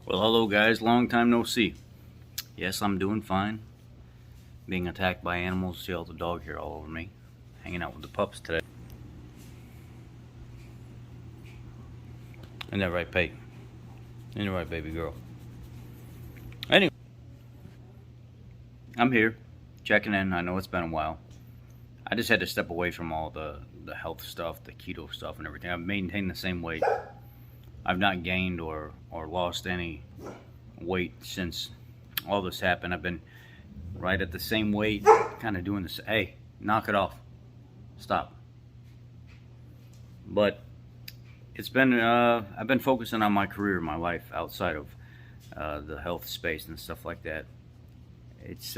Well, hello guys, long time no see. Yes, I'm doing fine. Being attacked by animals, see all the dog hair all over me. Hanging out with the pups today. Isn't that right, Pate? Isn't that right, baby girl? Anyway, I'm here, checking in. I know it's been a while. I just had to step away from all the health stuff, the keto stuff and everything. I've maintained the same weight. I've not gained or lost any weight since all this happened. I've been right at the same weight, kind of doing this. Hey, knock it off. Stop. But it's been, I've been focusing on my career, my life outside of the health space and stuff like that. It's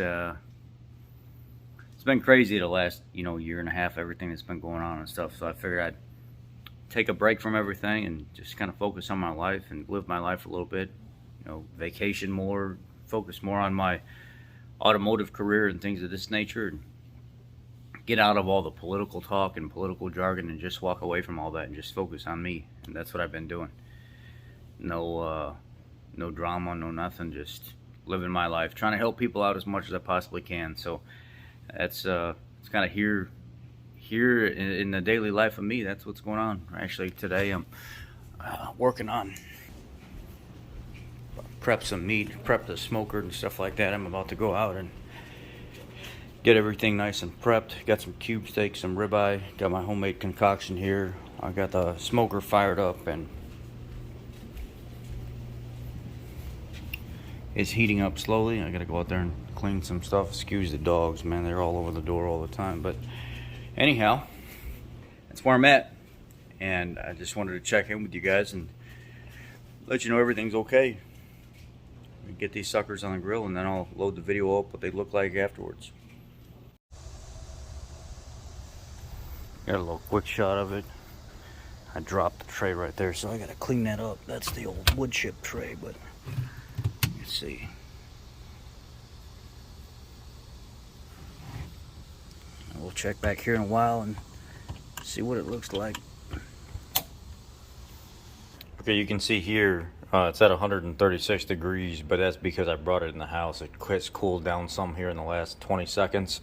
been crazy the last, year and a half, everything that's been going on and stuff. So I figured I'd take a break from everything and just kind of focus on my life and live my life a little bit. Vacation more, focus more on my automotive career and things of this nature, and get out of all the political talk and political jargon and just walk away from all that and just focus on me. And that's what I've been doing. No drama, no nothing, just living my life, trying to help people out as much as I possibly can. So that's it's kind of here in the daily life of me. That's what's going on. Actually, today I'm working on prep some meat, prep the smoker and stuff like that. I'm about to go out and get everything nice and prepped. Got some cube steak, some ribeye, got my homemade concoction here. I got the smoker fired up and it's heating up slowly. I gotta go out there and clean some stuff. Excuse the dogs, man, they're all over the door all the time. But anyhow, that's where I'm at, and I just wanted to check in with you guys and let you know everything's okay. We get these suckers on the grill and then I'll load the video up what they look like afterwards. Got a little quick shot of it. I dropped the tray right there, so I gotta clean that up. That's the old wood chip tray, but let's see. We'll check back here in a while and see what it looks like. Okay, you can see here it's at 136 degrees, but that's because I brought it in the house. It's cooled down some here in the last 20 seconds.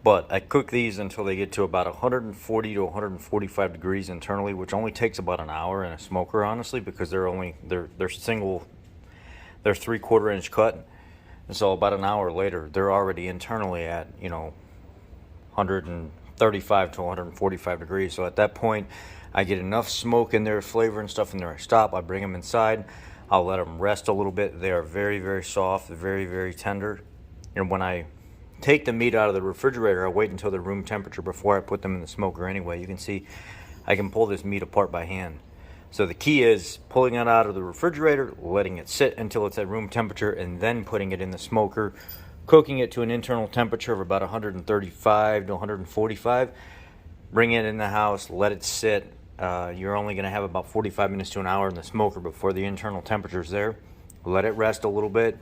But I cook these until they get to about 140 to 145 degrees internally, which only takes about an hour in a smoker, honestly, because they're 3/4 inch cut. And so about an hour later, they're already internally at, 135 to 145 degrees. So at that point, I get enough smoke in there, flavor and stuff in there. I stop, I bring them inside. I'll let them rest a little bit. They are very, very soft, very, very tender. And when I take the meat out of the refrigerator, I wait until they're room temperature before I put them in the smoker anyway. You can see I can pull this meat apart by hand. So the key is pulling it out of the refrigerator, letting it sit until it's at room temperature, and then putting it in the smoker, cooking it to an internal temperature of about 135 to 145. Bring it in the house, let it sit. You're only going to have about 45 minutes to an hour in the smoker before the internal temperature is there. Let it rest a little bit,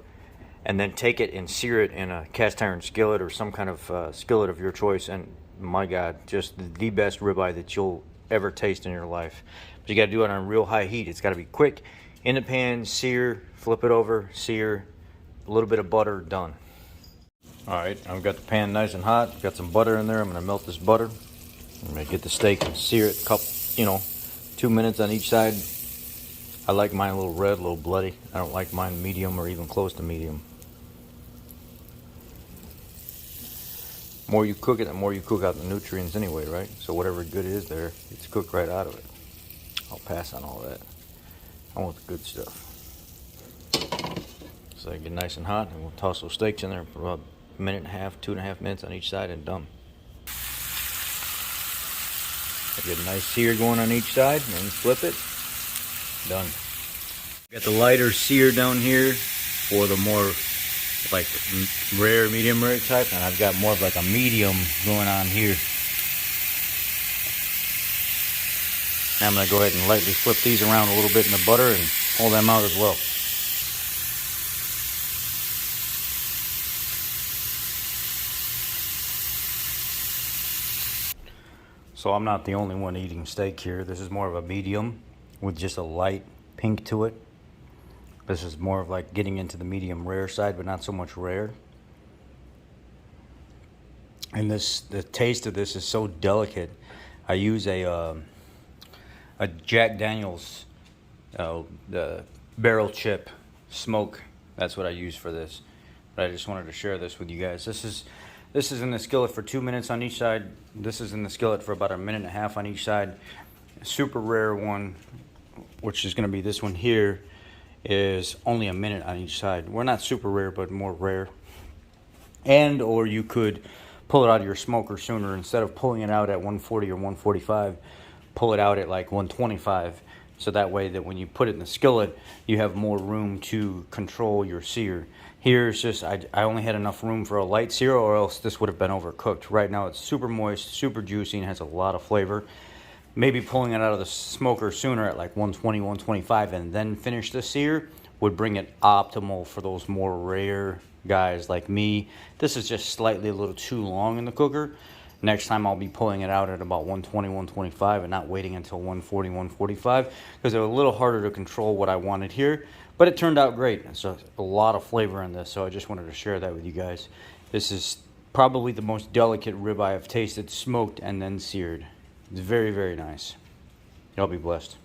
and then take it and sear it in a cast iron skillet or some kind of skillet of your choice. And my God, just the best ribeye that you'll ever taste in your life. But you got to do it on real high heat. It's got to be quick. In the pan, sear, flip it over, sear, a little bit of butter, done. All right, I've got the pan nice and hot. Got some butter in there. I'm going to melt this butter. I'm going to get the steak and sear it, 2 minutes on each side. I like mine a little red, a little bloody. I don't like mine medium or even close to medium. The more you cook it, the more you cook out the nutrients anyway, right? So whatever good is there, it's cooked right out of it. I'll pass on all that. I want the good stuff. So I get nice and hot, and we'll toss those steaks in there for about a minute and a half, 2.5 minutes on each side, and done. I get a nice sear going on each side, and then flip it. Done. Got the lighter sear down here for the more like rare, medium rare type, and I've got more of like a medium going on here. Now I'm going to go ahead and lightly flip these around a little bit in the butter and pull them out as well. So I'm not the only one eating steak here. This is more of a medium with just a light pink to it. This is more of like getting into the medium rare side, but not so much rare. And the taste of this is so delicate. I use a Jack Daniel's the barrel chip smoke. That's what I use for this. But I just wanted to share this with you guys. This is in the skillet for 2 minutes on each side. This is in the skillet for about 1.5 minutes on each side. A super rare one, which is going to be this one here, is only 1 minute on each side. We're not super rare, but more rare. And or you could pull it out of your smoker sooner. Instead of pulling it out at 140 or 145, pull it out at like 125. So that way that when you put it in the skillet, you have more room to control your sear. Here it's just, I only had enough room for a light sear, or else this would have been overcooked. Right now it's super moist, super juicy, and has a lot of flavor. Maybe pulling it out of the smoker sooner at like 120, 125, and then finish the sear would bring it optimal for those more rare guys like me. This is just slightly a little too long in the cooker. Next time I'll be pulling it out at about 120, 125 and not waiting until 140, 145, because it was a little harder to control what I wanted here. But it turned out great. So a lot of flavor in this, so I just wanted to share that with you guys. This is probably the most delicate ribeye I've tasted, smoked and then seared. It's very, very nice. Y'all be blessed.